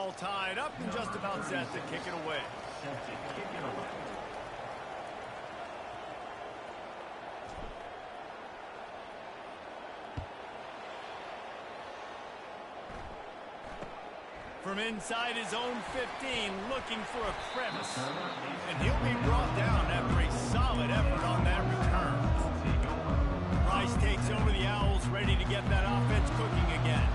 all tied up and just about set to kick it away. From inside his own 15, looking for a crevice. And he'll be brought down after a solid effort on that return. Rice takes over the Owls, ready to get that offense cooking again.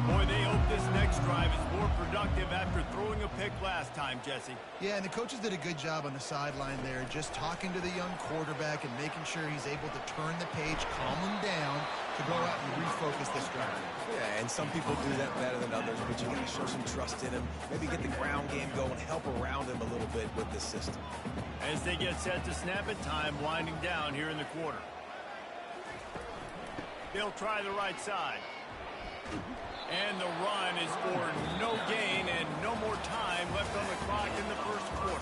Boy, they hope this next drive is more productive after throwing a pick last time, Jesse. Yeah, and the coaches did a good job on the sideline there, just talking to the young quarterback and making sure he's able to turn the page, calm him down, to go out and refocus this drive. Yeah, and some people do that better than others, but you got to show some trust in him. Maybe get the ground game going, help around him a little bit with this system. As they get set to snap it, time winding down here in the quarter. They'll try the right side. And the run is for no gain and no more time left on the clock in the first quarter.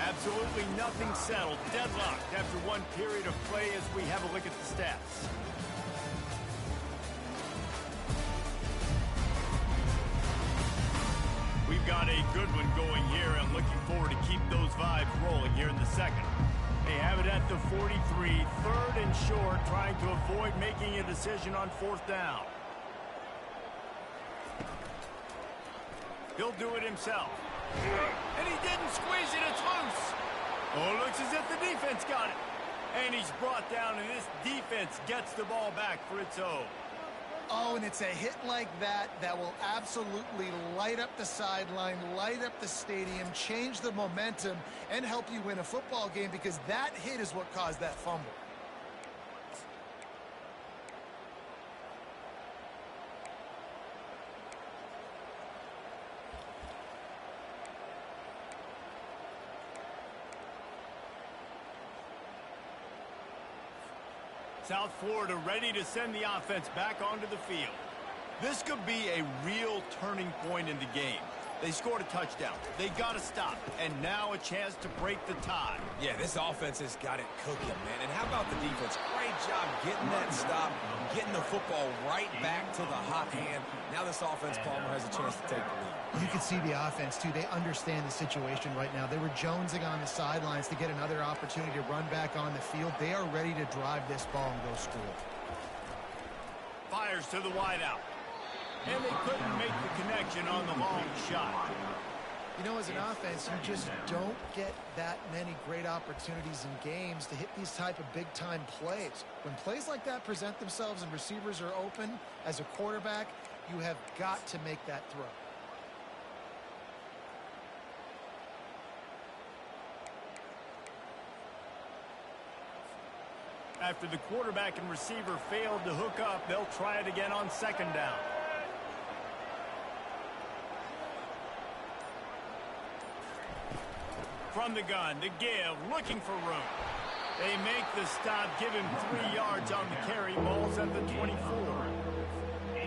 Absolutely nothing settled, deadlocked after one period of play as we have a look at the stats. We've got a good one going here and looking forward to keep those vibes rolling here in the second. They have it at the 43, third and short, trying to avoid making a decision on fourth down. He'll do it himself. And he didn't squeeze it, it's loose. Oh, looks as if the defense got it. And he's brought down, and this defense gets the ball back for its own. Oh, and it's a hit like that that will absolutely light up the sideline, light up the stadium, change the momentum, and help you win a football game, because that hit is what caused that fumble. South Florida ready to send the offense back onto the field. This could be a real turning point in the game. They scored a touchdown. They got to stop. And now a chance to break the tie. Yeah, this offense has got it cooking, man. And how about the defense? Great job getting that stop, getting the football right back to the hot hand. Now this offense, Palmer, has a chance to take the lead. You can see the offense, too. They understand the situation right now. They were jonesing on the sidelines to get another opportunity to run back on the field. They are ready to drive this ball and go score. Fires to the wideout. And they couldn't make the connection on the long shot. You know, as an offense, you just don't get that many great opportunities in games to hit these type of big-time plays. When plays like that present themselves and receivers are open, as a quarterback, you have got to make that throw. After the quarterback and receiver failed to hook up, they'll try it again on second down. From the gun, to give, looking for room. They make the stop, give him 3 yards on the carry. Ball's at the 24.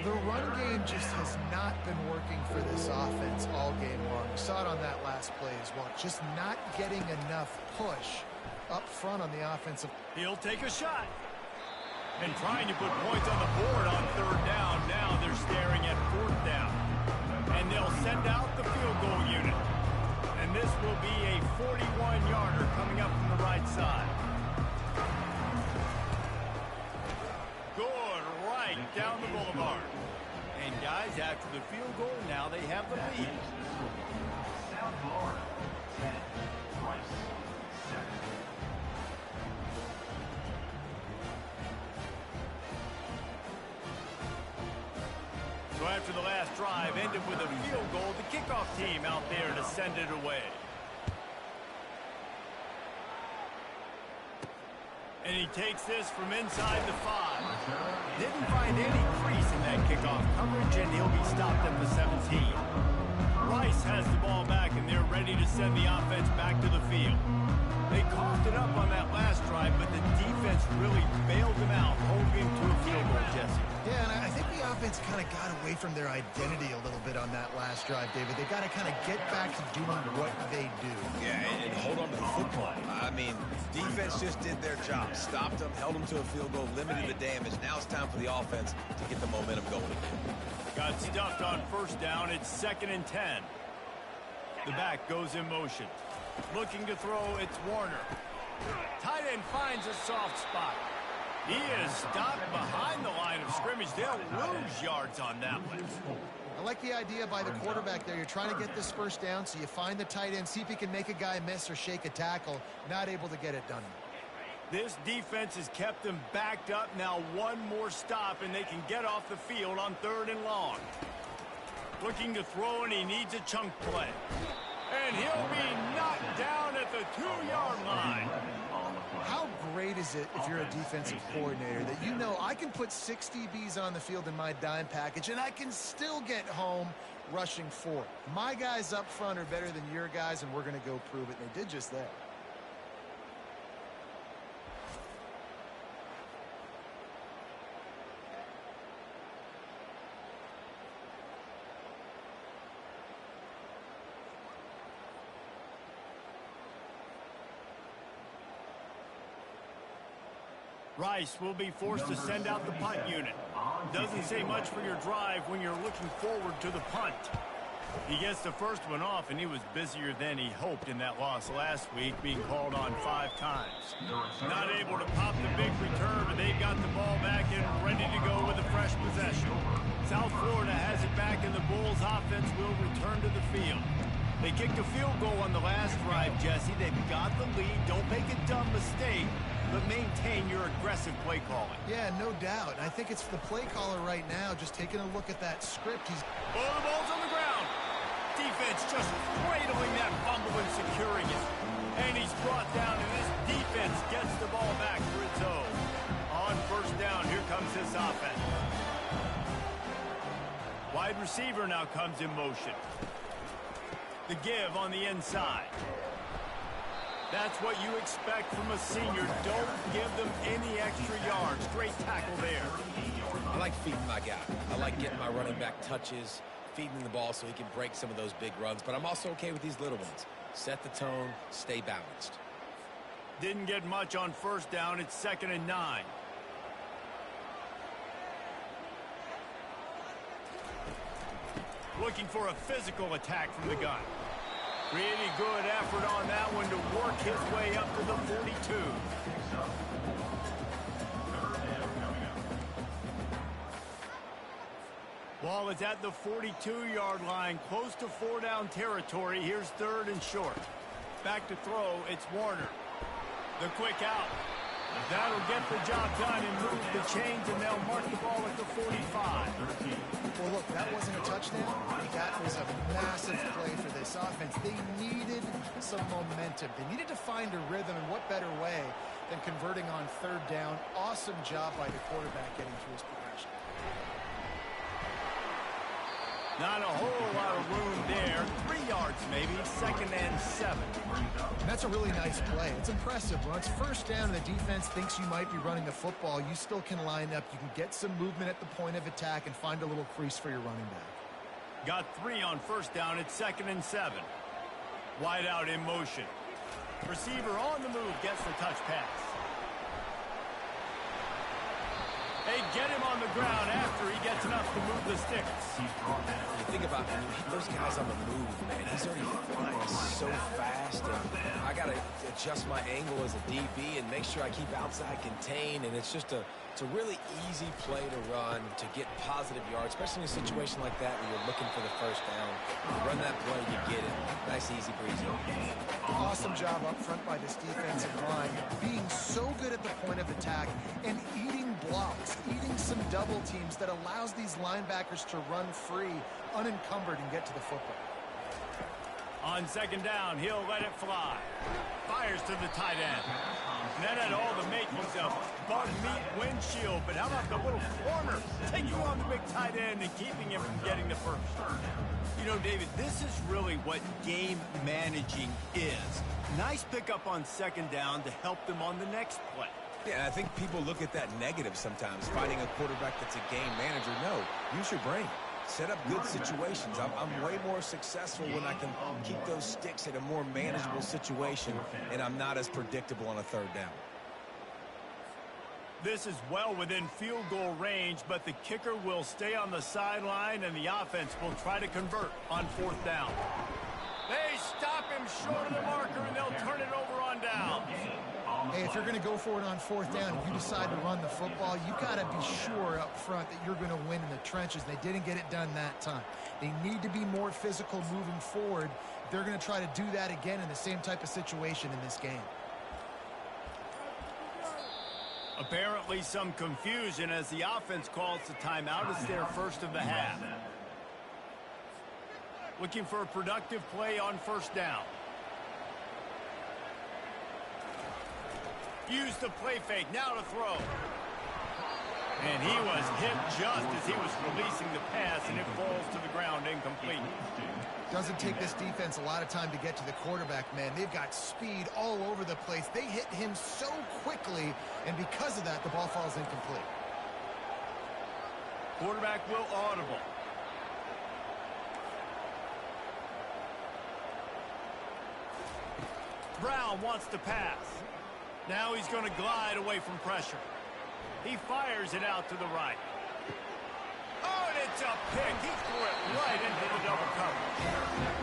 The run game just has not been working for this offense all game long. We saw it on that last play as well. Just not getting enough push up front on the offensive. He'll take a shot. And trying to put points on the board on third down. Now they're staring at fourth down. And they'll send out the field goal unit. And this will be a 41-yarder coming up from the right side. Good, right down the boulevard. And guys, after the field goal, now they have the lead. South Florida, 10, Rice, 7. So after the last drive ended with a field goal, the kickoff team out there to send it away. And he takes this from inside the 5. Didn't find any crease in that kickoff coverage, and he'll be stopped at the 17. Rice has the ball back, and they're ready. ready to send the offense back to the field. They coughed it up on that last drive, but the defense really bailed them out, holding him to a field goal, Jesse. Yeah, and I think the offense kind of got away from their identity a little bit on that last drive, David. They got to kind of get back to doing what they do. Yeah, and hold on to the football. I mean, defense just did their job. Stopped them, held them to a field goal, limited the damage. Now it's time for the offense to get the momentum going again. Got stuffed on first down. It's 2nd and 10. The back goes in motion. Looking to throw, it's Warner. Tight end finds a soft spot. He is stopped behind the line of scrimmage. They'll lose yards on that one. I like the idea by the quarterback there. You're trying to get this first down, so you find the tight end, see if he can make a guy miss or shake a tackle. Not able to get it done. This defense has kept them backed up. Now one more stop, and they can get off the field on 3rd and long. Looking to throw, and he needs a chunk play. And he'll be knocked down at the 2-yard line. How great is it if you're a defensive coordinator that you know I can put 6 DBs on the field in my dime package and I can still get home rushing 4. My guys up front are better than your guys, and we're going to go prove it. And they did just that. Rice will be forced to send out the punt unit. Doesn't say much for your drive when you're looking forward to the punt. He gets the first one off, and he was busier than he hoped in that loss last week, being called on 5 times. Not able to pop the big return, but they've got the ball back and ready to go with a fresh possession. South Florida has it back, and the Bulls offense will return to the field. They kicked a field goal on the last drive, Jesse. They've got the lead. Don't make a dumb mistake, but maintain your aggressive play calling. Yeah, no doubt. I think it's the play caller right now just taking a look at that script. The ball's on the ground. Defense just cradling that fumble and securing it. And he's brought down, and this defense gets the ball back for its own. On first down, here comes this offense. Wide receiver now comes in motion. The give on the inside. That's what you expect from a senior. Don't give them any extra yards. Great tackle there. I like feeding my guy. I like getting my running back touches, feeding the ball so he can break some of those big runs. But I'm also okay with these little ones. Set the tone, stay balanced. Didn't get much on first down. It's 2nd and 9. Looking for a physical attack from the gun. Really good effort on that one to work his way up to the 42. Ball is at the 42-yard line, close to 4-down territory. Here's 3rd and short. Back to throw, it's Warner. The quick out. That'll get the job done and move the chains, and they'll mark the ball at the 45. Well, look, that wasn't a touchdown. That was a massive play for this offense. They needed some momentum. They needed to find a rhythm, and what better way than converting on 3rd down. Awesome job by the quarterback getting to his progression. Not a whole lot of room there. 3 yards maybe, 2nd and 7. And that's a really nice play. It's impressive. When it's first down and the defense thinks you might be running the football, you still can line up. You can get some movement at the point of attack and find a little crease for your running back. Got 3 on first down. It's 2nd and 7. Wide out in motion. Receiver on the move gets the touch pass. They get him on the ground after he gets enough to move the sticks. You think about when you hit those guys on the move, man, he's already flying so fast, and I got to adjust my angle as a DB and make sure I keep outside contained, and it's a really easy play to run to get positive yards, especially in a situation like that where you're looking for the first down. You run that play, you get it. Nice, easy breezy. Awesome job up front by this defensive line, being so good at the point of attack and eating blocks, eating some double teams that allows these linebackers to run free, unencumbered, and get to the football. On 2nd down, he'll let it fly. Fires to the tight end. And that had all the makings of bug meat windshield, but how about the little corner taking on the big tight end and keeping him from getting the first? You know, David, this is really what game managing is. Nice pickup on second down to help them on the next play. Yeah, I think people look at that negative sometimes, fighting a quarterback that's a game manager. No, use your brain. Set up good situations. I'm way more successful when I can keep those sticks in a more manageable situation, and I'm not as predictable on a third down. This is well within field goal range, but the kicker will stay on the sideline, and the offense will try to convert on fourth down. They stop him short of the marker, and they'll turn it over on down. Hey, if you're going to go for it on fourth down, if you decide to run the football, you got to be sure up front that you're going to win in the trenches. They didn't get it done that time. They need to be more physical moving forward. They're going to try to do that again in the same type of situation in this game. Apparently some confusion as the offense calls the timeout. It's their first of the half. Looking for a productive play on first down. Use the play fake, now to throw. And he was hit just as he was releasing the pass, and it falls to the ground incomplete. Doesn't take this defense a lot of time to get to the quarterback, man. They've got speed all over the place. They hit him so quickly, and because of that, the ball falls incomplete. Quarterback will audible. Brown wants to pass. Now he's going to glide away from pressure. He fires it out to the right. Oh, and it's a pick. He threw it right into the double cover.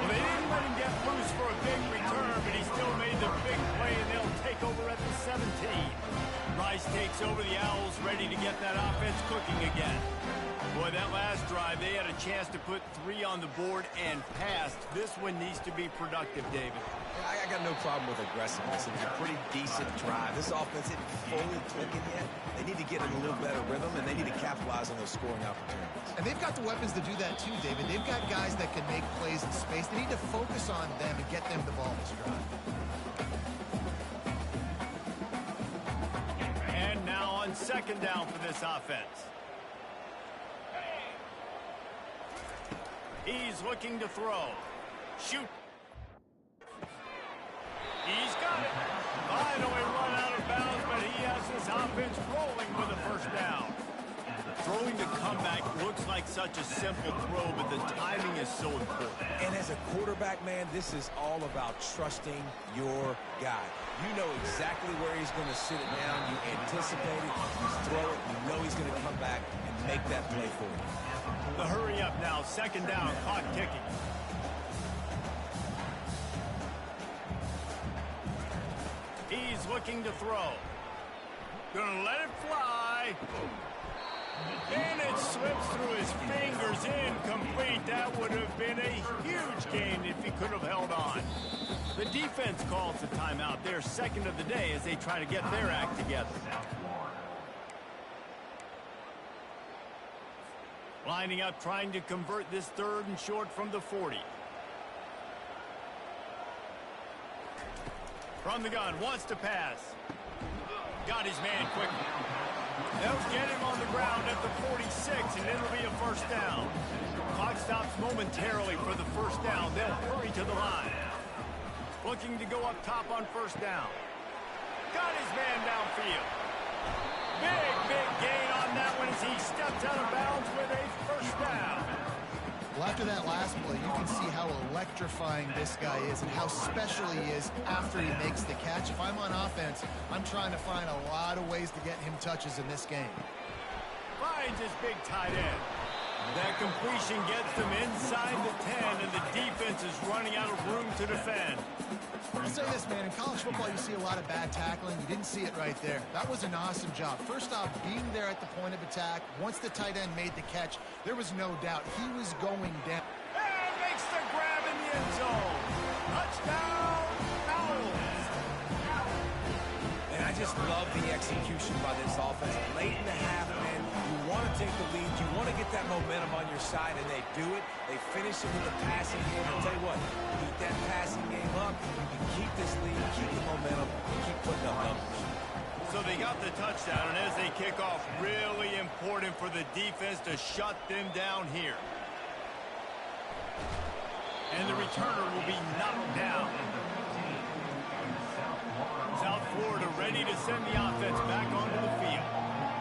Well, they didn't let him get loose for a big return, but he still made the big play, and they'll take over at the 17. Rice takes over the Owls, ready to get that offense cooking again. Boy, that last drive, they had a chance to put 3 on the board and passed. This one needs to be productive, David. I got no problem with aggressiveness. It was a pretty decent drive. This offense isn't fully clicking yet. They need to get in a little better rhythm, and they need to capitalize on those scoring opportunities. And they've got the weapons to do that too, David. They've got guys that can make plays in space. They need to focus on them and get them the ball this drive. And now on second down for this offense. He's looking to throw. Shoot. He's got it. Finally run out of bounds, but he has this offense rolling with a first down. Throwing the comeback looks like such a simple throw, but the timing is so important. And as a quarterback, man, this is all about trusting your guy. You know exactly where he's going to sit it down. You anticipate it. You throw it. You know he's going to come back and make that play for you. The hurry up now. Second down. Clock ticking. He's looking to throw. Gonna let it fly. And it slips through his fingers. Incomplete. That would have been a huge gain if he could have held on. The defense calls the timeout. They're second of the day as they try to get their act together. Lining up, trying to convert this third and short from the 40. From the gun, wants to pass. Got his man quickly. They'll get him on the ground at the 46, and it'll be a first down. Clock stops momentarily for the first down. They'll hurry to the line. Looking to go up top on first down. Got his man downfield. Big gain on that one as he steps out of bounds with a first down. Well, after that last play, you can see how electrifying this guy is and how special he is after he makes the catch. If I'm on offense, I'm trying to find a lot of ways to get him touches in this game. Finds his big tight end. That completion gets them inside the 10, and the defense is running out of room to defend. I'll say this, man. In college football, you see a lot of bad tackling. You didn't see it right there. That was an awesome job. First off, being there at the point of attack. Once the tight end made the catch, there was no doubt he was going down. And makes the grab in the end zone. Touchdown, Owls. And I just love the execution by this offense. Late in the half, man, you want to take the lead. You want to get that momentum on your side, and they do it. They finish it with a passing game. I'll tell you what, keep that passing game up. You keep this lead, keep the momentum, and keep putting up numbers. So they got the touchdown, and as they kick off, really important for the defense to shut them down here. returner will be knocked down. South Florida ready to send the offense back onto the field.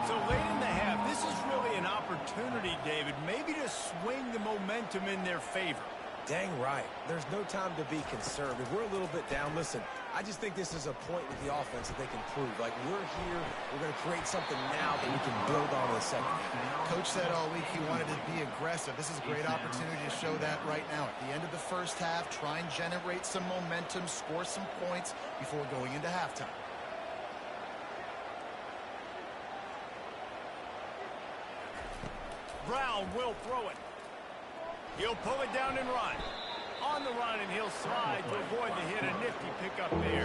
So late in the half, this is really an opportunity, David, maybe to swing the momentum in their favor. Dang right. There's no time to be concerned. If we're a little bit down, listen, I just think this is a point with the offense that they can prove. Like, we're here, we're going to create something now that we can build on in the second half. Coach said all week he wanted to be aggressive. This is a great opportunity to show that right now. At the end of the first half, try and generate some momentum, score some points before going into halftime. Brown will throw it. He'll pull it down and run. On the run, and he'll slide to avoid the hit. A nifty pickup there.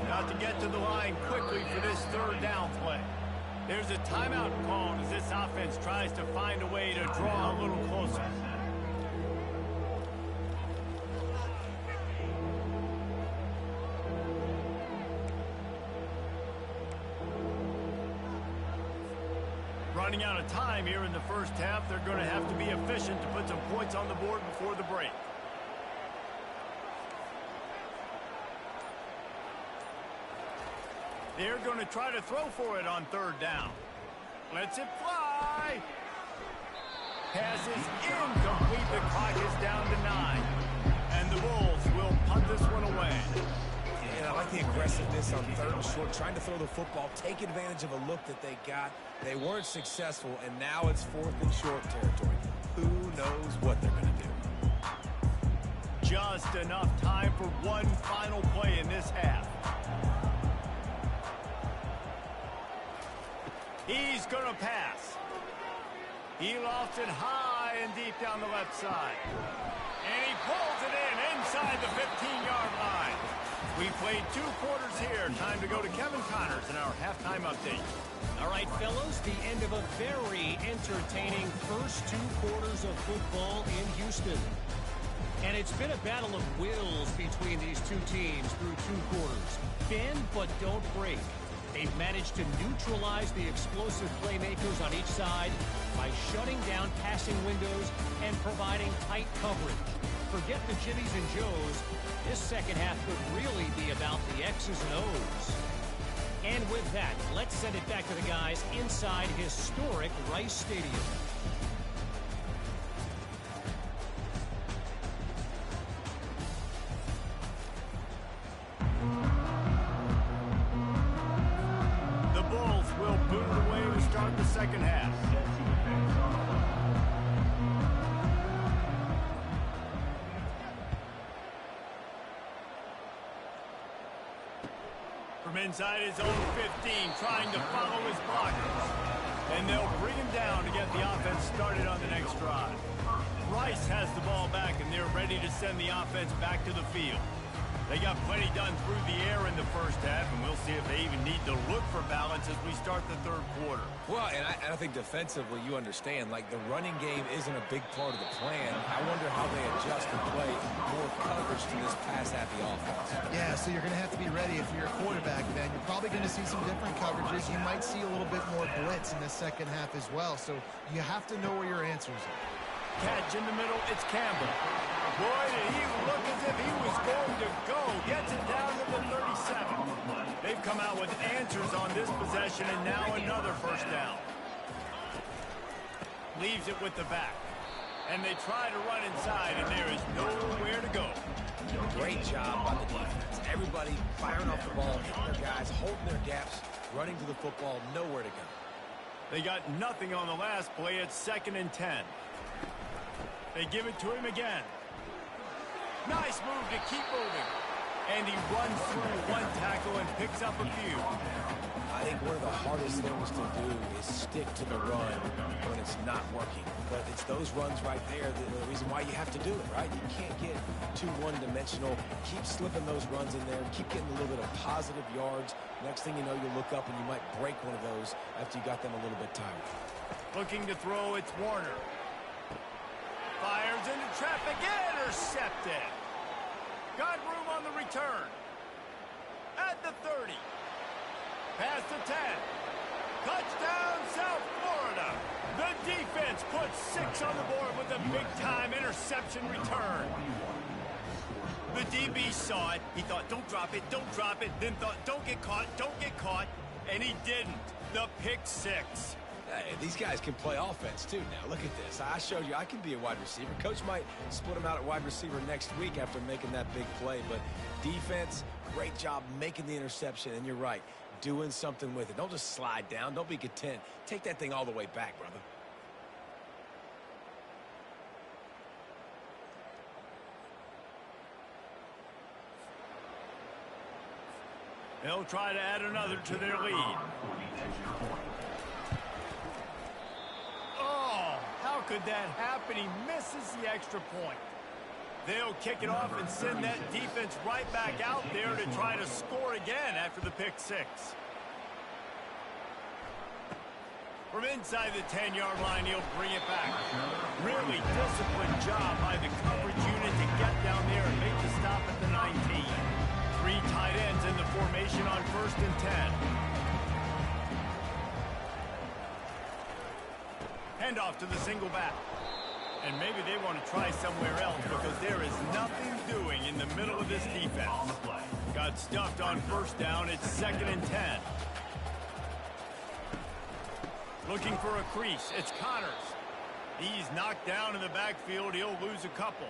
Got to get to the line quickly for this third down play. There's a timeout called as this offense tries to find a way to draw a little closer. Running out of time here in the first half. They're going to have to be efficient to put some points on the board before the break. They're going to try to throw for it on third down. Lets it fly. Pass is incomplete. The clock is down to 9. And the Bulls will punt this one away. And I like the aggressiveness on third and short, trying to throw the football, take advantage of a look that they got. They weren't successful, and now it's fourth and short territory. Who knows what they're going to do? Just enough time for one final play in this half. He's going to pass. He lofts it high and deep down the left side. And he pulls it in inside the 15-yard line. We played 2 quarters here. Time to go to Kevin Connors in our halftime update. All right, fellows, the end of a very entertaining first 2 quarters of football in Houston. And it's been a battle of wills between these two teams through 2 quarters. Bend but don't break. They've managed to neutralize the explosive playmakers on each side by shutting down passing windows and providing tight coverage. Forget the Jimmies and Joes. This second half could really be about the X's and O's. And with that, let's send it back to the guys inside historic Rice Stadium. The Bulls will boot it away to start the second half. From inside his own 15, trying to follow his blockers. And they'll bring him down to get the offense started on the next drive. Rice has the ball back, and they're ready to send the offense back to the field. They got plenty done through the air in the first half, and we'll see if they even need to look for balance as we start the third quarter. Well, and I think defensively, you understand, like, the running game isn't a big part of the plan. I wonder how they adjust and play more coverage to this pass-happy offense. Yeah, so you're going to have to be ready if you're a quarterback, then. You're probably going to see some different coverages. You might see a little bit more blitz in the second half as well. So you have to know where your answers are. Catch in the middle, it's Campbell. Boy, did he look as if he was going to go. Gets it down to the 37. They've come out with answers on this possession, and now another first down. Leaves it with the back. And they try to run inside, and there is nowhere to go. Great job by the defense. Everybody firing off the ball, hitting their guys, holding their gaps, running to the football, nowhere to go. They got nothing on the last play. It's 2nd and 10. They give it to him again. Nice move to keep moving. And he runs through one tackle and picks up a few. I think one of the hardest things to do is stick to the run when it's not working. But it's those runs right there that are the reason why you have to do it, right? You can't get too one-dimensional. Keep slipping those runs in there. Keep getting a little bit of positive yards. Next thing you know, you look up and you might break one of those after you got them a little bit tired. Looking to throw, it's Warner. Fires into traffic, intercepted. Got room on the return. At the 30. Past the 10. Touchdown, South Florida. The defense puts 6 on the board with a big-time interception return. The DB saw it. He thought, don't drop it, then thought, don't get caught, and he didn't. The pick six. Hey, these guys can play offense, too, now. Look at this. I showed you I can be a wide receiver. Coach might split him out at wide receiver next week after making that big play. But defense, great job making the interception. And you're right, doing something with it. Don't just slide down. Don't be content. Take that thing all the way back, brother. They'll try to add another to their lead. Oh, how could that happen? He misses the extra point. They'll kick it off and send that defense right back out there to try to score again after the pick six. From inside the 10-yard line, he'll bring it back. Really disciplined job by the coverage unit to get down there and make the stop at the 19. 3 tight ends in the formation on 1st and 10. Handoff to the single back. And maybe they want to try somewhere else because there is nothing doing in the middle of this defense. Got stuffed on 1st down. It's 2nd and 10. Looking for a crease. It's Connors. He's knocked down in the backfield. He'll lose a couple.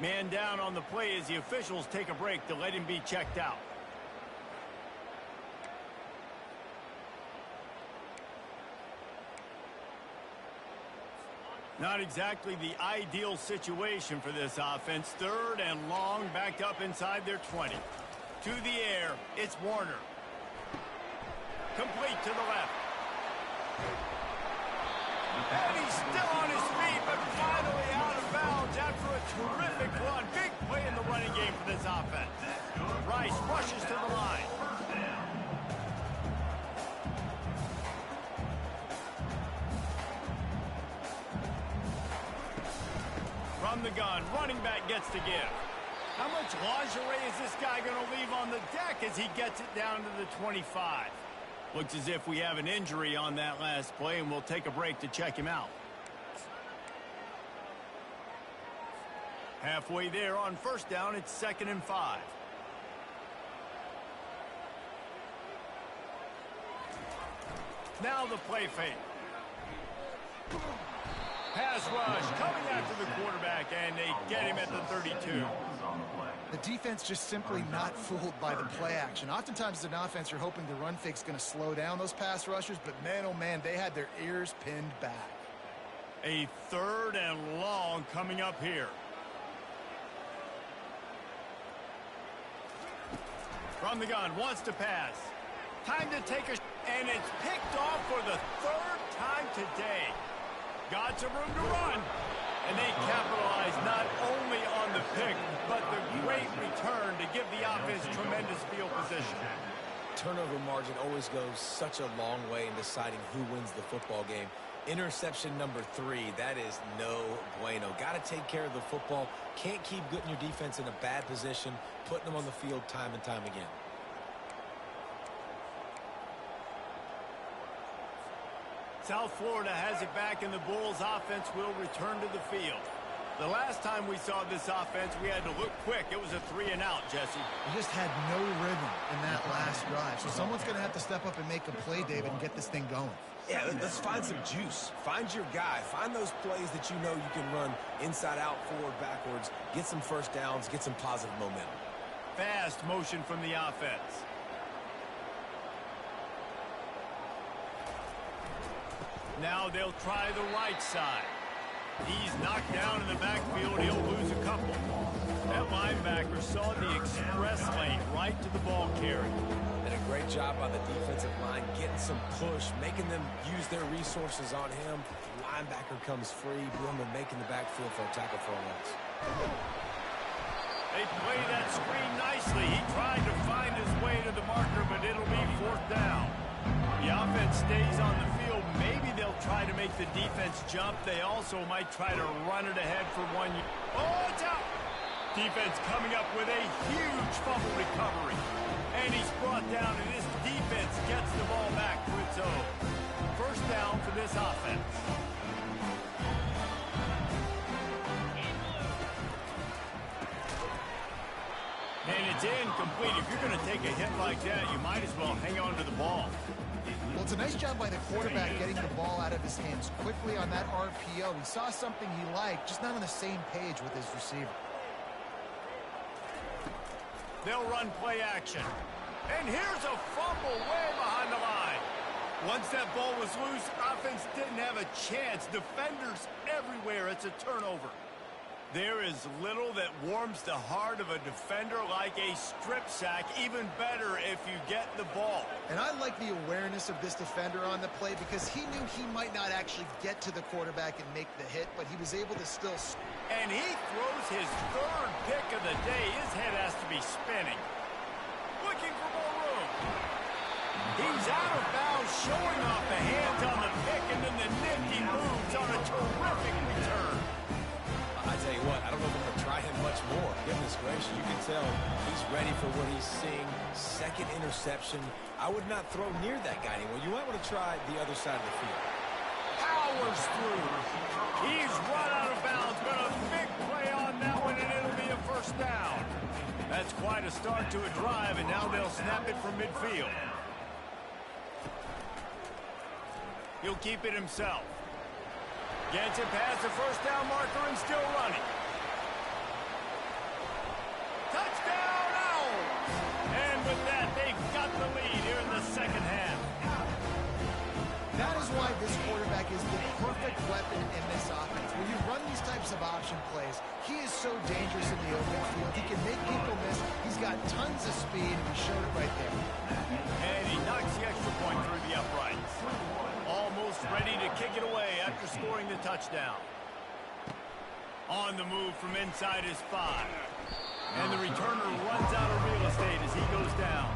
Man down on the play as the officials take a break to let him be checked out. Not exactly the ideal situation for this offense. 3rd and long, backed up inside their 20. To the air, it's Warner. Complete to the left. And he's still on his feet, but finally out of bounds after a terrific run. Big play in the running game for this offense. Rice rushes to the line. From the gun, running back gets to give. How much lingerie is this guy going to leave on the deck as he gets it down to the 25? Looks as if we have an injury on that last play, and we'll take a break to check him out. Halfway there on 1st down, it's 2nd and 5. Now the play fake. Pass rush coming after the quarterback, and they get him at the 32. The defense just simply not fooled by the play action. Oftentimes as an offense, you're hoping the run fake's going to slow down those pass rushers, but man, oh man, they had their ears pinned back. A 3rd and long coming up here. From the gun, wants to pass. Time to take a and it's picked off for the 3rd time today. Got some room to run. And they capitalize not only on the pick, but the great return to give the offense tremendous field position. Turnover margin always goes such a long way in deciding who wins the football game. Interception number 3, that is no bueno. Got to take care of the football. Can't keep getting your defense in a bad position, putting them on the field time and time again. South Florida has it back, and the Bulls offense will return to the field. The last time we saw this offense, we had to look quick. It was a 3-and-out, Jesse. We just had no rhythm in that last drive. So someone's going to have to step up and make a play, David, and get this thing going. Yeah, let's find some juice. Find your guy. Find those plays that you know you can run inside out, forward, backwards. Get some 1st downs. Get some positive momentum. Fast motion from the offense. Now they'll try the right side. He's knocked down in the backfield. He'll lose a couple. That linebacker saw the express lane right to the ball carrier. And a great job by the defensive line getting some push, making them use their resources on him. Linebacker comes free, boom, and making the backfield for a tackle for a loss. They play that screen nicely. He tried to find his way to the marker, but it'll be 4th down. The offense stays on the field. Maybe they'll try to make the defense jump. They also might try to run it ahead for 1 year. Oh, it's out! Defense coming up with a huge fumble recovery. And he's brought down, and this defense gets the ball back for its own. 1st down for this offense. And it's incomplete. If you're going to take a hit like that, you might as well hang on to the ball. Well, it's a nice job by the quarterback getting the ball out of his hands quickly on that RPO. He saw something he liked, just not on the same page with his receiver. They'll run play action. And here's a fumble way behind the line. Once that ball was loose, offense didn't have a chance. Defenders everywhere. It's a turnover. There is little that warms the heart of a defender like a strip sack. Even better if you get the ball. And I like the awareness of this defender on the play because he knew he might not actually get to the quarterback and make the hit, but he was able to still... And he throws his third pick of the day. His head has to be spinning. Looking for more room. He's out of bounds, showing off the hands on the pick, and then the nifty moves on a terrific return. I tell you what, I don't know if I'm going to try him much more. Goodness gracious, you can tell he's ready for what he's seeing. Second interception. I would not throw near that guy anymore. You might want to try the other side of the field. Powers through. He's run out of bounds, but a big play on that one, and it'll be a first down. That's quite a start to a drive, and now they'll snap it from midfield. He'll keep it himself. Gets it past the first down marker and still running. Touchdown, Owls! And with that, they've got the lead here in the second half. That is why this quarterback is the perfect weapon in this offense. When you run these types of option plays, he is so dangerous in the open field. He can make people miss. He's got tons of speed, and he showed it right there. And he knocks the extra point through the uprights. Almost ready to kick it away after scoring the touchdown. On the move from inside his 5. And the returner runs out of real estate as he goes down.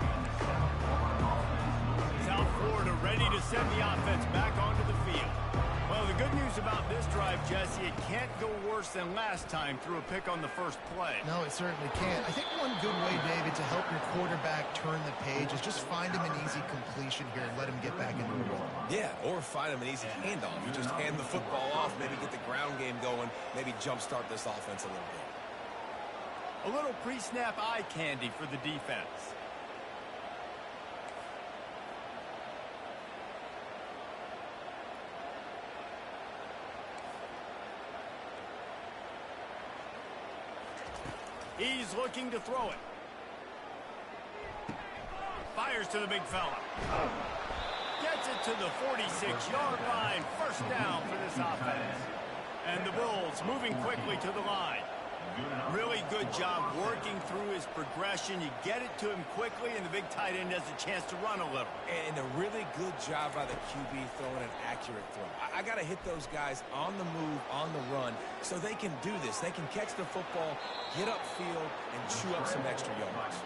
South Florida ready to send the offense back onto the field. Well, the good news about this drive, Jesse, it can't go worse than last time through a pick on the first play. No, it certainly can't. I think one good way, David, to help your quarterback turn the page is just find him an easy completion here and let him get back into the role. Yeah, or find him an easy handoff. You just hand the football off, maybe get the ground game going, maybe jumpstart this offense a little bit. A little pre-snap eye candy for the defense. He's looking to throw it. Fires to the big fella. Gets it to the 46-yard line. First down for this offense. And the Bulls moving quickly to the line. Really good job working through his progression. You get it to him quickly, and the big tight end has a chance to run a little. And a really good job by the QB throwing an accurate throw. I got to hit those guys on the move, on the run, so they can do this. They can catch the football, get upfield, and chew up some extra yards.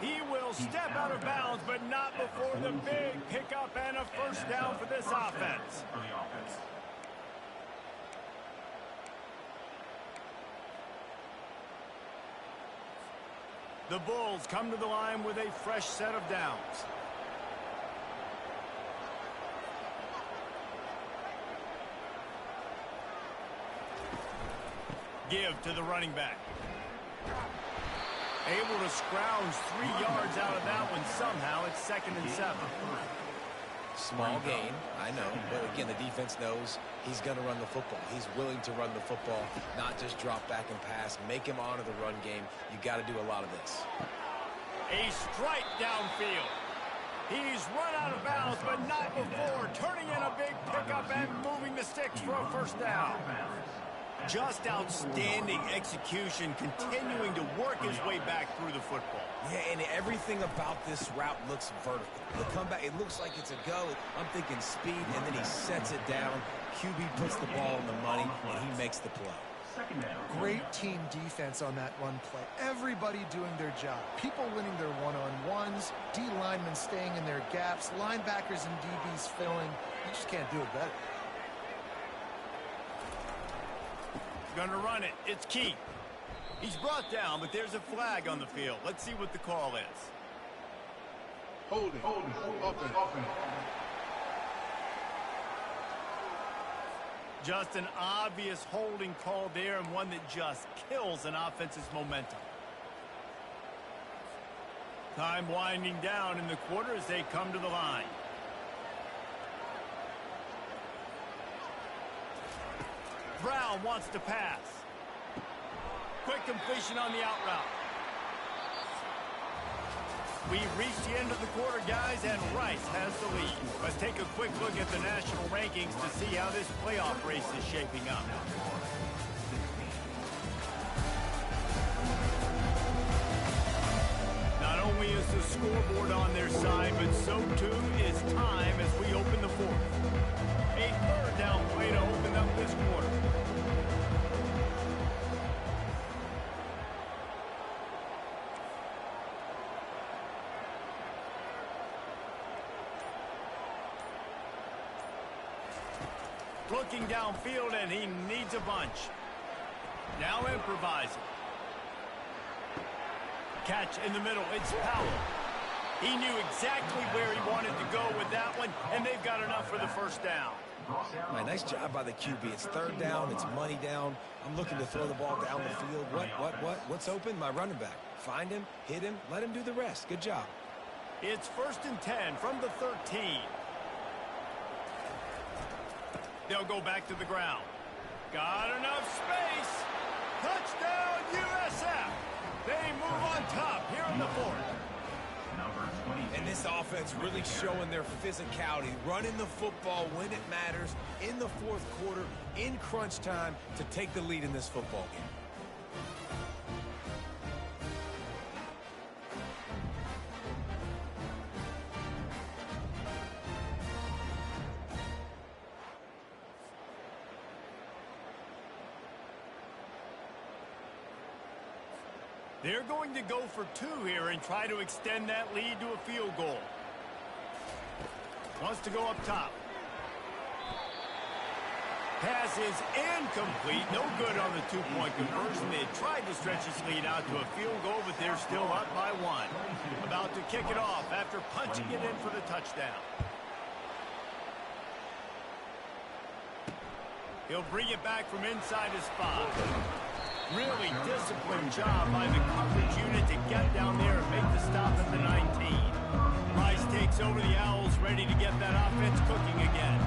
He will step out of bounds, but not before the big pickup and a first down for this offense. The Bulls come to the line with a fresh set of downs. Give to the running back. Able to scrounge 3 yards out of that one somehow. It's 2nd and 7. Small gain, I know, but again, the defense knows he's going to run the football. He's willing to run the football, not just drop back and pass, make him honor the run game. You got to do a lot of this. A strike downfield. He's run out of bounds, but not before turning in a big pickup and moving the sticks for a first down. Just outstanding execution, continuing to work his way back through the football. Yeah, and everything about this route looks vertical. The comeback, it looks like it's a go. I'm thinking speed, and then he sets it down. QB puts the ball in the money, and he makes the play. Great team defense on that run play. Everybody doing their job. People winning their one-on-ones, D linemen staying in their gaps, linebackers and DBs filling. You just can't do it better. Gonna run it. It's Keith. He's brought down, but there's a flag on the field. Let's see what the call is. Holding. Open. Just an obvious holding call there, and one that just kills an offense's momentum. Time winding down in the quarter as they come to the line. Brown wants to pass. Quick completion on the out route. We've reached the end of the quarter, guys, and Rice has the lead. Let's take a quick look at the national rankings to see how this playoff race is shaping up. Not only is the scoreboard on their side, but so too is time as we open the fourth. A third down play to open up this quarter. Looking downfield, and he needs a bunch. Now improvising. Catch in the middle. It's Powell. He knew exactly where he wanted to go with that one, and they've got enough for the first down. Man, nice job by the QB. It's third down. It's money down. I'm looking to throw the ball down the field. What's open? My running back. Find him, hit him, let him do the rest. Good job. It's 1st and 10 from the 13. They'll go back to the ground. Got enough space. Touchdown, USF. They move on top here in the fourth. And this offense really showing their physicality, running the football when it matters, in the fourth quarter, in crunch time, to take the lead in this football game. They're going to go for two here and try to extend that lead to a field goal. Wants to go up top. Pass is incomplete. No good on the two-point conversion. They tried to stretch this lead out to a field goal, but they're still up by one. About to kick it off after punching it in for the touchdown. He'll bring it back from inside his spot. Really disciplined job by the coverage unit to get down there and make the stop at the 19. Rice takes over the Owls, ready to get that offense cooking again.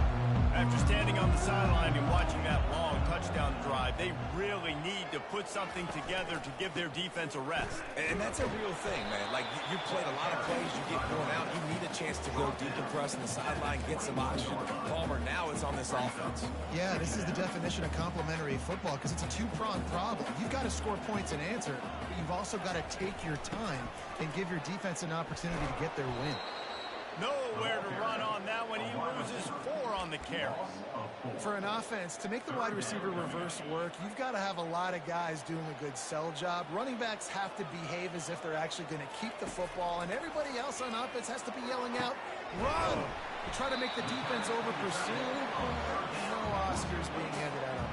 After standing on the sideline and watching that long touchdown drive, they really need to put something together to give their defense a rest. And that's a real thing, man. Like, you played a lot of plays, you get going out, you need a chance to go decompress on the sideline, get some oxygen. Palmer, now it's on this offense. Yeah, this is the definition of complementary football because it's a two-pronged problem. You've got to score points and answer, but you've also got to take your time and give your defense an opportunity to get their win. Nowhere to run on that one. He loses 4 on the carry. For an offense, to make the wide receiver reverse work, you've got to have a lot of guys doing a good sell job. Running backs have to behave as if they're actually going to keep the football, and everybody else on offense has to be yelling out, run! To try to make the defense over pursue. No Oscars being handed out.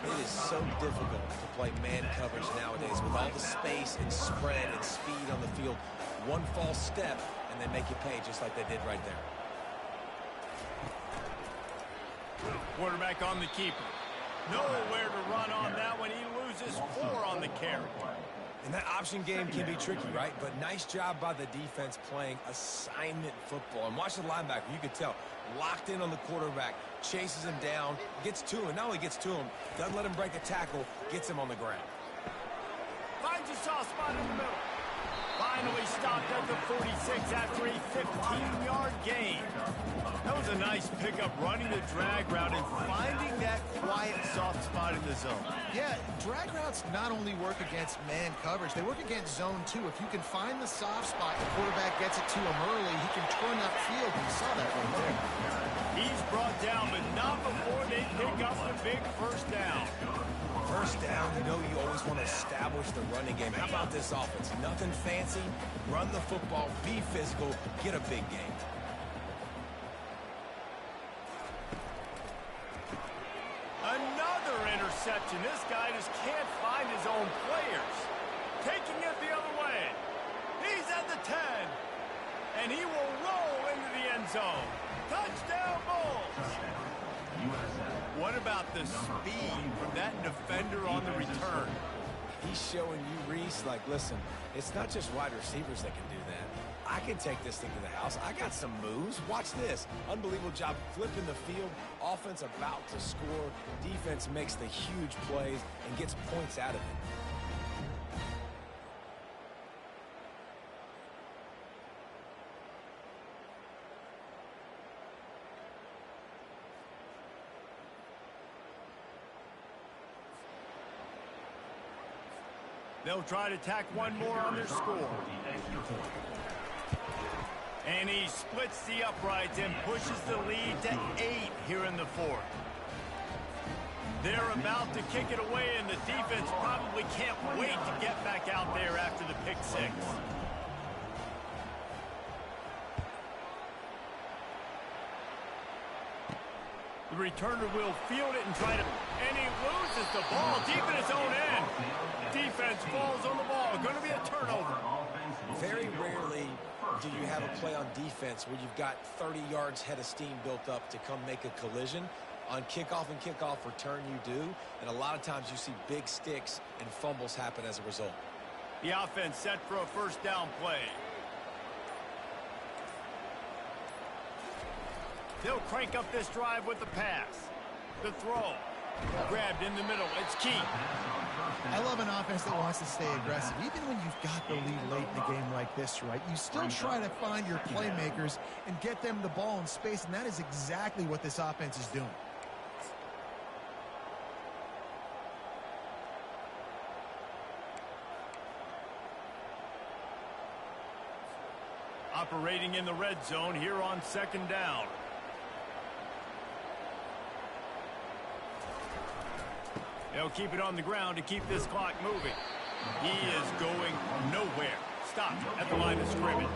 It is so difficult to play man coverage nowadays with all the space and spread and speed on the field. One false step, and they make you pay just like they did right there. Quarterback on the keeper. Nowhere to run on that one. He loses 4 on the carry. And that option game can be tricky, right? But nice job by the defense playing assignment football. And watch the linebacker. You could tell. Locked in on the quarterback. Chases him down. Gets to him. Not only gets to him, doesn't let him break a tackle. Gets him on the ground. Finds a soft spot in the middle. Finally stopped at the 46 after a 15-yard gain. That was a nice pickup, running the drag route and finding that quiet soft spot in the zone. Yeah, drag routes not only work against man coverage, they work against zone too. If you can find the soft spot, the quarterback gets it to him early, he can turn upfield. You saw that right there. He's brought down, but not before they pick up the big first down. First down, you know you always want to establish the running game. How about this offense? Nothing fancy. Run the football, be physical, get a big game. Another interception. This guy just can't find his own players. Taking it the other way. He's at the 10. And he will roll into the end zone. Touchdown, Bulls. What about the speed from that defender on the return? He's showing you, Reese, like, listen, it's not just wide receivers that can do that. I can take this thing to the house. I got some moves. Watch this. Unbelievable job flipping the field. Offense about to score. Defense makes the huge plays and gets points out of it. They'll try to tack one more on their score. And he splits the uprights and pushes the lead to 8 here in the fourth. They're about to kick it away, and the defense probably can't wait to get back out there after the pick six. The returner will field it and try to... And he loses the ball deep in his own end. Defense falls on the ball. Going to be a turnover. Very rarely do you have a play on defense where you've got 30 yards head of steam built up to come make a collision. On kickoff and kickoff return, you do. And a lot of times you see big sticks and fumbles happen as a result. The offense set for a first down play. They'll crank up this drive with the pass. The throw. Grabbed in the middle. It's key. I love an offense that wants to stay aggressive. Even when you've got the lead late in a game like this, right, you still try to find your playmakers and get them the ball in space, and that is exactly what this offense is doing. Operating in the red zone here on second down. They'll keep it on the ground to keep this clock moving. He is going nowhere. Stop at the line of scrimmage.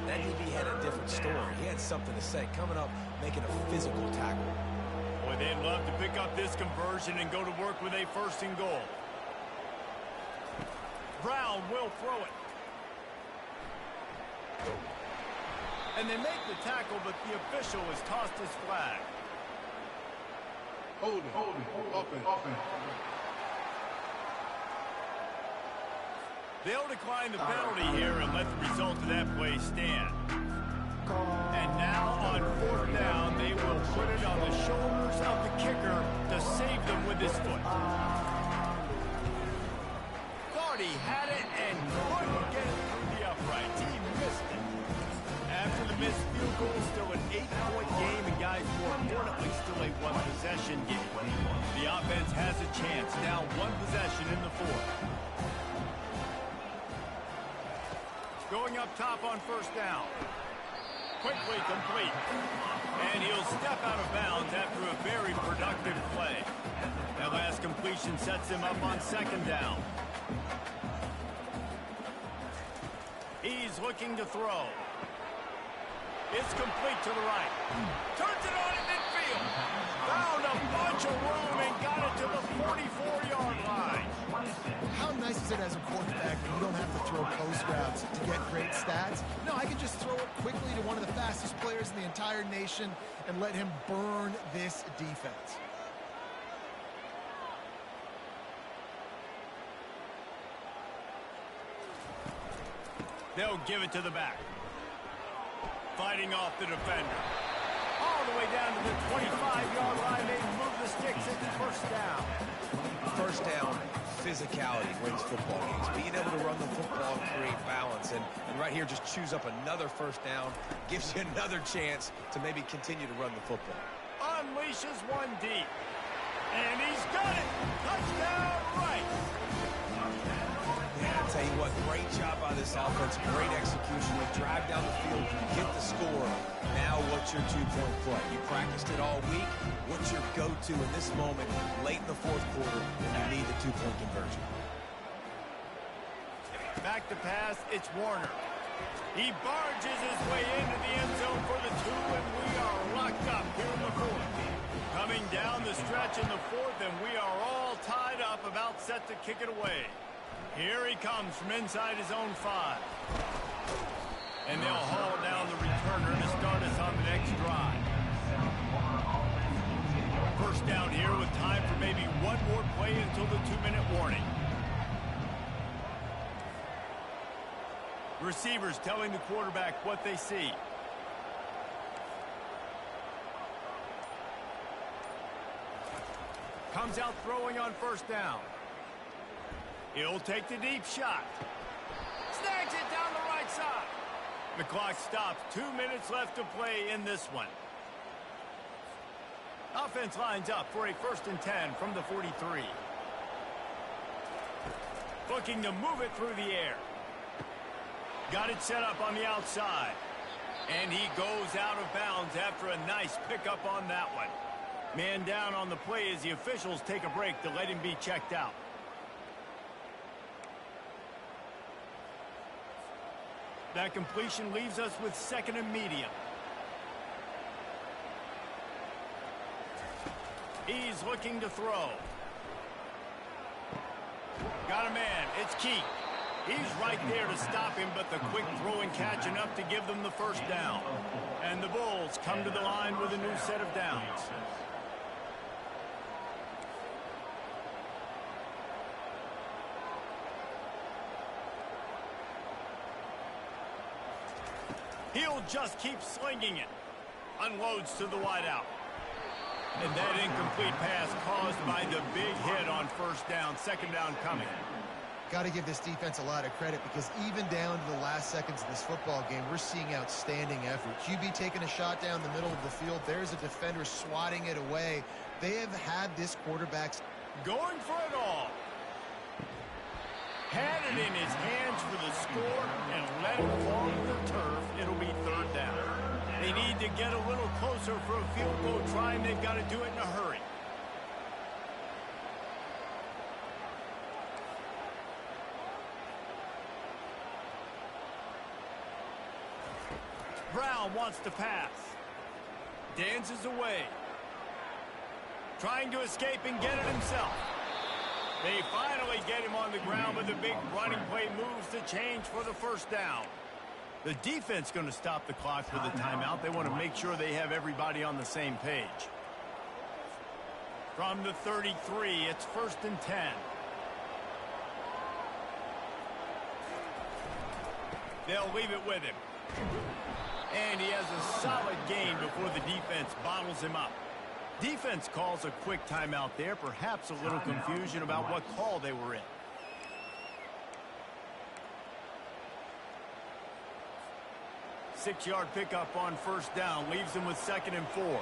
That DB had a different story. He had something to say. Coming up, making a physical tackle. Boy, they'd love to pick up this conversion and go to work with a first and goal. Brown will throw it. And they make the tackle, but the official has tossed his flag. Hold it. Offense. They'll decline the penalty here and let the result of that play stand. And now on fourth down, they will put it on the shoulders of the kicker to save them with his foot. Thought he had it and couldn't get it through the uprights. He missed it. After the missed field goal, still an 8-point game, and guys, more importantly, still a one-possession game. The offense has a chance. Now one possession in the fourth. Going up top on first down. Quickly complete. And he'll step out of bounds after a very productive play. That last completion sets him up on second down. He's looking to throw. It's complete to the right. Turns it on in midfield. Found a bunch of room and got it to the 44-yard line. How nice is it as a quarterback when you don't have to throw post routes to get great stats? No, I can just throw it quickly to one of the fastest players in the entire nation and let him burn this defense. They'll give it to the back. Fighting off the defender. All the way down to the 25-yard line. They move the sticks into first down. First down, physicality wins football games. Being able to run the football and create balance. And right here, just choose up another first down. Gives you another chance to maybe continue to run the football. Unleashes one deep. And he's got it. Touchdown, right. Yeah, I tell you what, great job by this offense. Great execution. You drive down the field, get the score. Now what's your two-point play? You practiced it all week. What's your go-to in this moment late in the fourth quarter when you need the two-point conversion? Back to pass, it's Warner. He barges his way into the end zone for the two, and we are locked up here in the fourth. Coming down the stretch in the fourth, and we are all tied up, about set to kick it away. Here he comes from inside his own 5. And they'll haul down the returner to start us on the next drive. First down here with time for maybe one more play until the 2-minute warning. Receivers telling the quarterback what they see. Comes out throwing on first down. He'll take the deep shot. Snags it down the right side. The clock stops. 2 minutes left to play in this one. Offense lines up for a 1st and 10 from the 43. Looking to move it through the air. Got it set up on the outside. And he goes out of bounds after a nice pickup on that one. Man down on the play as the officials take a break to let him be checked out. That completion leaves us with 2nd and medium. He's looking to throw. Got a man. It's Keith. He's right there to stop him, but the quick throw and catch enough to give them the 1st down. And the Bulls come to the line with a new set of downs. He'll just keep slinging it. Unloads to the wideout. And that incomplete pass caused by the big hit on 1st down. 2nd down coming. Got to give this defense a lot of credit because even down to the last seconds of this football game, we're seeing outstanding effort. QB taking a shot down the middle of the field. There's a defender swatting it away. They have had this quarterback's going for it all. Had it in his hands for the score and let it fall to the turf. It'll be 3rd down. They need to get a little closer for a field goal try, and they've got to do it in a hurry. Brown wants to pass. Dances away. Trying to escape and get it himself. They finally get him on the ground, but the big running play moves the change for the 1st down. The defense going to stop the clock with a timeout. They want to make sure they have everybody on the same page. From the 33, it's 1st and 10. They'll leave it with him. And he has a solid gain before the defense bottles him up. Defense calls a quick timeout there. Perhaps a little confusion about what call they were in. Six-yard pickup on 1st down. Leaves them with 2nd and 4.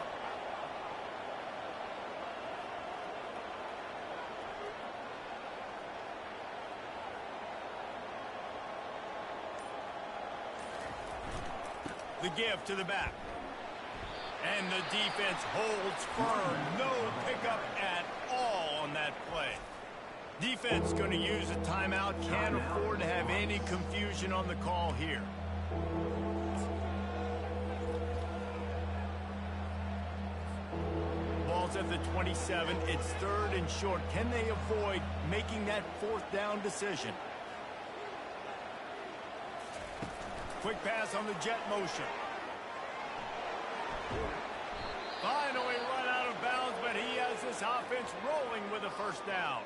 The give to the back. And the defense holds firm. No pickup at all on that play. Defense going to use a timeout. Can't afford to have any confusion on the call here. Ball's at the 27. It's 3rd and short. Can they avoid making that 4th down decision? Quick pass on the jet motion. Finally run out of bounds, but he has this offense rolling with a 1st down.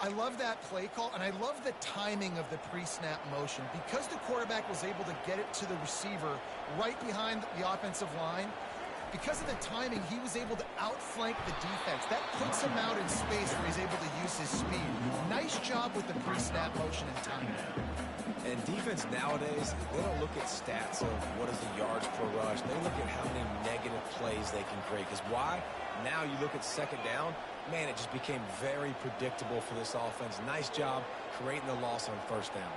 I love that play call, and I love the timing of the pre-snap motion. Because the quarterback was able to get it to the receiver right behind the offensive line, because of the timing, he was able to outflank the defense. That puts him out in space where he's able to use his speed. Nice job with the pre-snap motion and timing. And defense nowadays, they don't look at stats of what is the yards per rush. They look at how many negative plays they can create. Because why? Now you look at 2nd down, man, it just became very predictable for this offense. Nice job creating the loss on 1st down.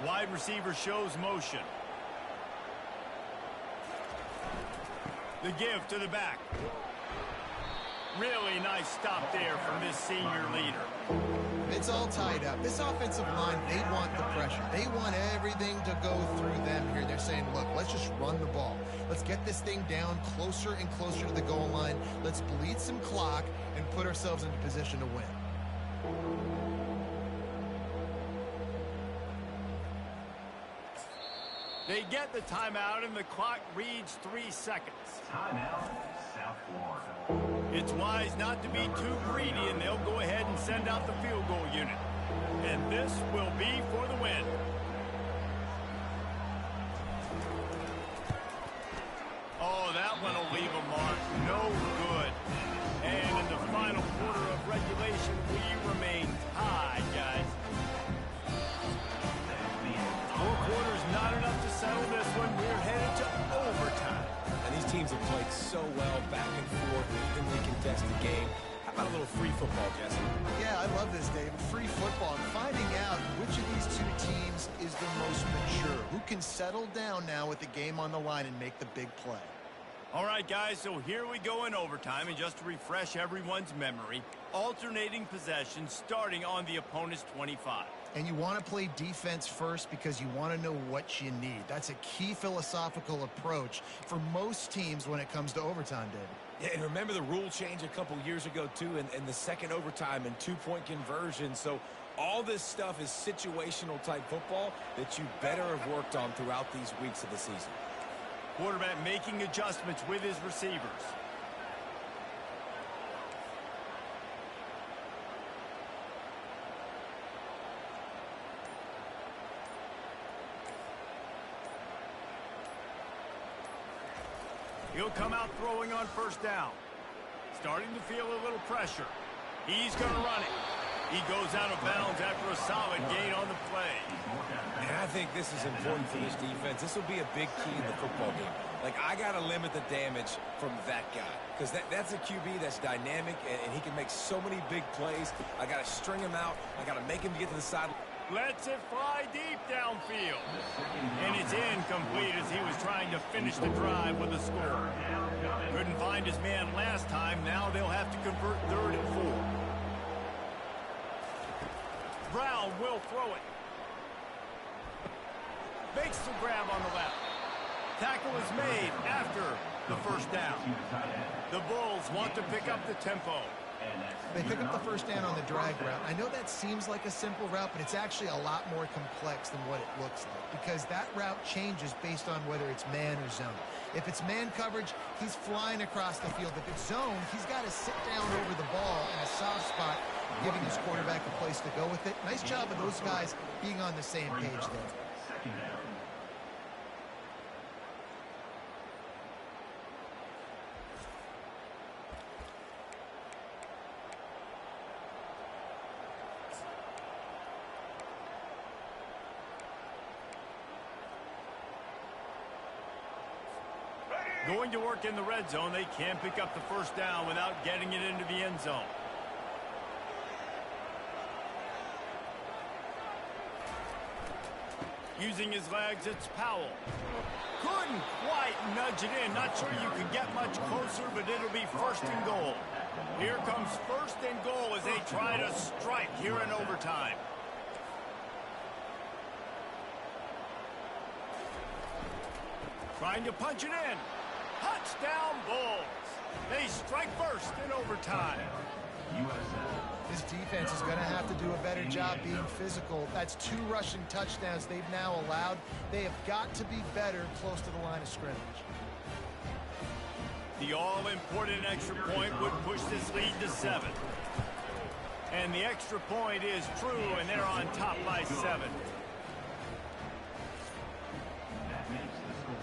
Wide receiver shows motion. The give to the back. Really nice stop there from this senior leader. It's all tied up. This offensive line, they want the pressure. They want everything to go through them here. They're saying, look, let's just run the ball. Let's get this thing down closer and closer to the goal line. Let's bleed some clock and put ourselves into position to win. They get the timeout, and the clock reads 3 seconds. Timeout, South Florida. It's wise not to be too greedy, and they'll go ahead and send out the field goal unit. And this will be for the win. Oh, that one will leave a mark. No good. And in the final quarter of regulation, we remain tied, guys. 4 quarters not enough to settle this one. We're headed to overtime. And these teams have played so well back and forth, evenly contested game. How about a little free football, Jesse? Yeah, I love this, Dave. Free football. And finding out which of these two teams is the most mature. Who can settle down now with the game on the line and make the big play. All right, guys, so here we go in overtime. And just to refresh everyone's memory, alternating possession starting on the opponent's 25. And you want to play defense first because you want to know what you need. That's a key philosophical approach for most teams when it comes to overtime, David. Yeah, and remember the rule change a couple years ago, too, and the second overtime and 2-point conversion. So all this stuff is situational type football that you better have worked on throughout these weeks of the season. Quarterback making adjustments with his receivers. He'll come out throwing on first down. Starting to feel a little pressure. He's going to run it. He goes out of bounds after a solid gain on the play. And I think this is important for this defense. This will be a big key in the football game. Like, I got to limit the damage from that guy. Because that's a QB that's dynamic, and he can make so many big plays. I got to string him out. I got to make him get to the side. Lets it fly deep downfield. And it's incomplete as he was trying to finish the drive with a score. Couldn't find his man last time. Now they'll have to convert 3rd and 4. Brown will throw it. Makes the grab on the left. Tackle is made after the first down. The Bulls want to pick up the tempo. They pick up the first down on the drag route. I know that seems like a simple route, but it's actually a lot more complex than what it looks like because that route changes based on whether it's man or zone. If it's man coverage, he's flying across the field. If it's zone, he's got to sit down over the ball in a soft spot, giving his quarterback a place to go with it. Nice job of those guys being on the same page there. Going to work in the red zone. They can't pick up the first down without getting it into the end zone. Using his legs, it's Powell. Couldn't quite nudge it in. Not sure you can get much closer, but it'll be 1st and goal. Here comes 1st and goal as they try to strike here in overtime. Trying to punch it in. Touchdown Bulls. They strike first in overtime. This defense is going to have to do a better job being physical. That's 2 rushing touchdowns they've now allowed. They have got to be better close to the line of scrimmage. The all-important extra point would push this lead to 7. And the extra point is true, and they're on top by 7. That makes the score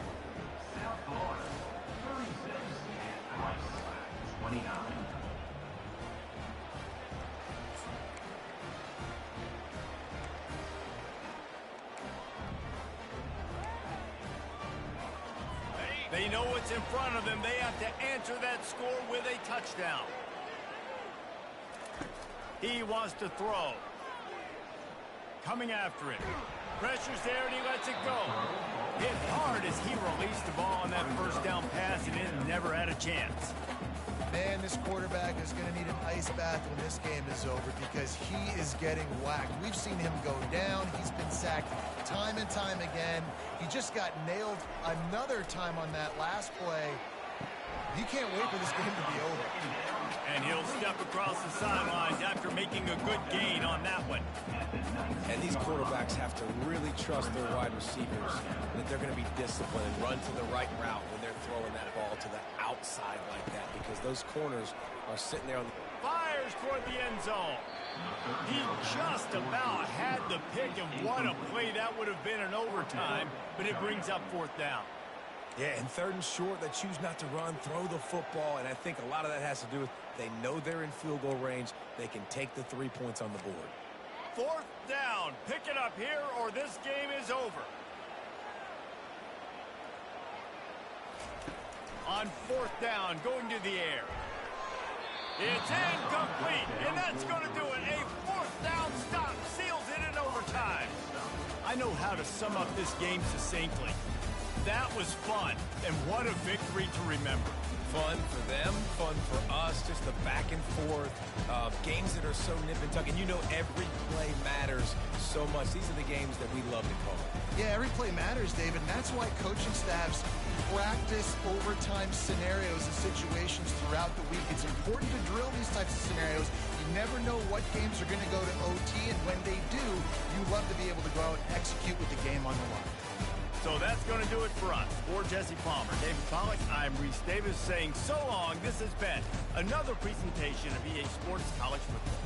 South Florida 36 and Rice 29. They know what's in front of them. They have to answer that score with a touchdown. He wants to throw. Coming after it. Pressure's there and he lets it go. Hit hard as he released the ball on that first down pass and it never had a chance. Man, this quarterback is going to need an ice bath when this game is over because he is getting whacked. We've seen him go down. He's been sacked time and time again. He just got nailed another time on that last play. He can't wait for this game to be over. And he'll step across the sidelines after making a good gain on that one. And these quarterbacks have to really trust their wide receivers that they're going to be disciplined and run to the right route when they're throwing that ball to the outside like that because those corners are sitting there on the... fires toward the end zone. He just about had the pick, and what a play that would have been in overtime, but it brings up 4th down. Yeah, and 3rd and short, they choose not to run, throw the football, and I think a lot of that has to do with they know they're in field goal range. They can take the 3 points on the board. 4th down. Pick it up here or this game is over. On 4th down, going to the air. It's incomplete, and that's going to do it. A 4th down stop seals it in overtime. I know how to sum up this game succinctly. That was fun, and what a victory to remember. Fun for them, fun for us, just the back and forth, games that are so nip and tuck, and you know every play matters so much. These are the games that we love to call. Yeah, every play matters, David, and that's why coaching staffs practice overtime scenarios and situations throughout the week. It's important to drill these types of scenarios. You never know what games are going to go to OT, and when they do, you love to be able to go out and execute with the game on the line. So that's going to do it for us. For Jesse Palmer, David Pollack, I'm Reese Davis saying so long. This has been another presentation of EA Sports College Football.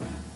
Offense.